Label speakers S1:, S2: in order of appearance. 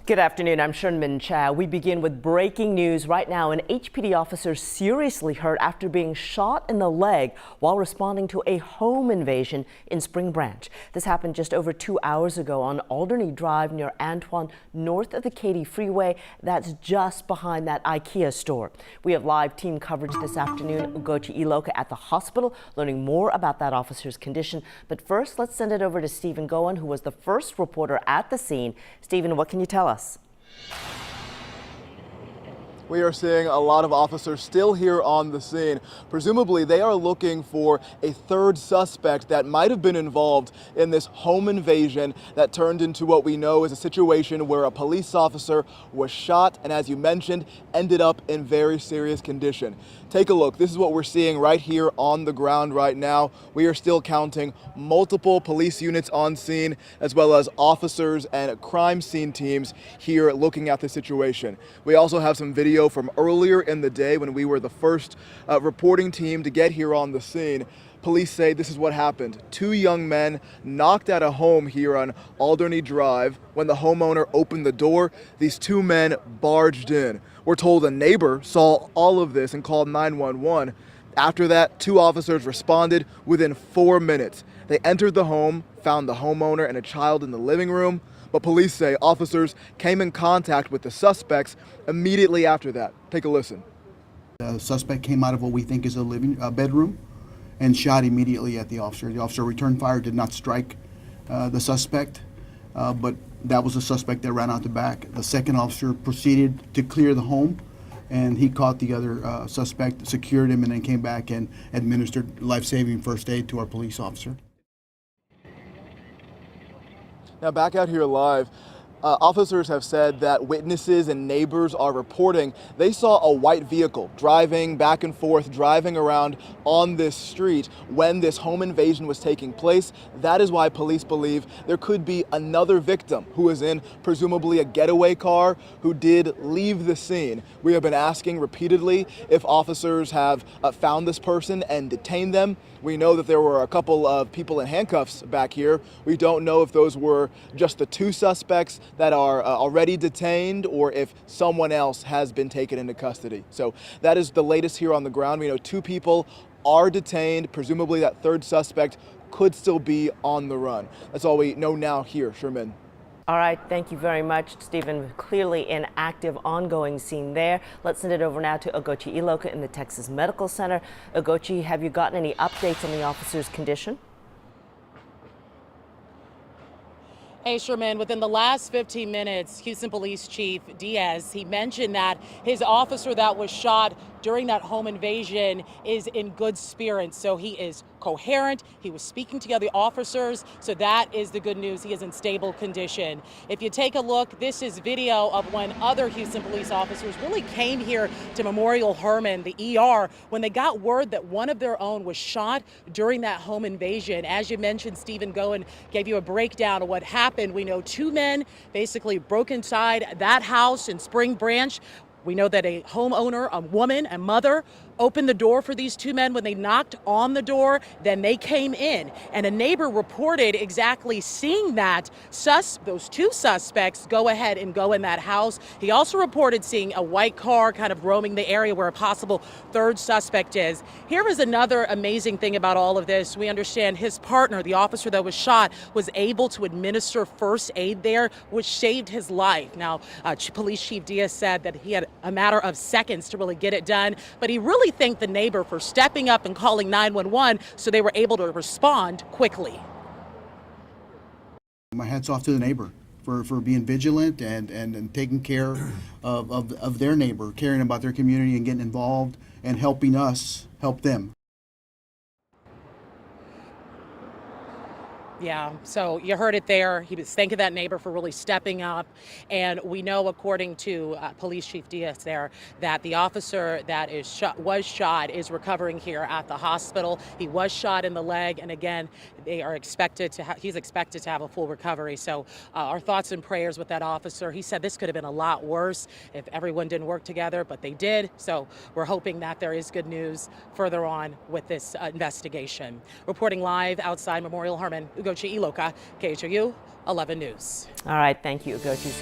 S1: Good afternoon. I'm Sherman Chow. We begin with breaking news right now. An HPD officer seriously hurt after being shot in the leg while responding to a home invasion in Spring Branch. This happened just over 2 hours ago on Alderney Drive near Antoine, north of the Katy Freeway. That's just behind that IKEA store. We have live team coverage this afternoon. Ugochi Iloka at the hospital, learning more about that officer's condition. But first, let's send it over to Stephen Goen, who was the first reporter at the scene. Stephen, what can you tell us?
S2: We are seeing a lot of officers still here on the scene. Presumably, they are looking for a third suspect that might have been involved in this home invasion that turned into what we know is a situation where a police officer was shot and, as you mentioned, ended up in very serious condition. Take a look. This is what we're seeing right here on the ground right now. We are still counting multiple police units on scene, as well as officers and crime scene teams here looking at the situation. We also have some video from earlier in the day when we were the first reporting team to get here on the scene. Police say this is what happened. Two young men knocked at a home here on Alderney Drive. When the homeowner opened the door, these two men barged in. We're told a neighbor saw all of this and called 911. After that, two officers responded within 4 minutes. They entered the home, found the homeowner and a child in the living room. But police say officers came in contact with the suspects immediately after that. Take a listen.
S3: The suspect came out of what we think is a bedroom and shot immediately at the officer. The officer returned fire, did not strike the suspect, but that was the suspect that ran out the back. The second officer proceeded to clear the home, and he caught the other suspect, secured him, and then came back and administered life-saving first aid to our police officer.
S2: Now back out here live, officers have said that witnesses and neighbors are reporting they saw a white vehicle driving back and forth, driving around on this street when this home invasion was taking place. That is why police believe there could be another victim who is in presumably a getaway car who did leave the scene. We have been asking repeatedly if officers have found this person and detained them. We know that there were a couple of people in handcuffs back here. We don't know if those were just the two suspects that are already detained or if someone else has been taken into custody. So that is the latest here on the ground. We know two people are detained. Presumably that third suspect could still be on the run. That's all we know now here, Sherman.
S1: All right, thank you very much, Stephen. Clearly an active, ongoing scene there. Let's send it over now to Ugochi Iloka in the Texas Medical Center. Ugochi, have you gotten any updates on the officer's condition?
S4: Hey, Sherman, within the last 15 minutes, Houston Police Chief Diaz, he mentioned that his officer that was shot during that home invasion is in good spirits. So he is coherent. He was speaking to the other officers. So that is the good news. He is in stable condition. If you take a look, this is video of when other Houston police officers really came here to Memorial Hermann, the ER, when they got word that one of their own was shot during that home invasion. As you mentioned, Stephen Goen gave you a breakdown of what happened. We know two men basically broke inside that house in Spring Branch. We know that a homeowner, a woman, a mother, opened the door for these two men. When they knocked on the door, then they came in. And a neighbor reported exactly seeing that those two suspects go ahead and go in that house. He also reported seeing a white car kind of roaming the area where a possible third suspect is. Here is another amazing thing about all of this. We understand his partner, the officer that was shot, was able to administer first aid there, which saved his life. Now, Police Chief Diaz said that he had a matter of seconds to really get it done, but he really thanked the neighbor for stepping up and calling 911 so they were able to respond quickly.
S3: My hat's off to the neighbor for being vigilant and taking care of their neighbor, caring about their community and getting involved and helping us help them.
S4: Yeah, so you heard it there. He was thanking that neighbor for really stepping up. And we know, according to Police Chief Diaz there, that the officer that was shot is recovering here at the hospital. He was shot in the leg. And again, he's expected to have a full recovery. So our thoughts and prayers with that officer. He said this could have been a lot worse if everyone didn't work together, but they did. So we're hoping that there is good news further on with this investigation. Reporting live outside Memorial Hermann, Ugochi Iloka, KHOU 11 News.
S1: All right, thank you, Ugochi.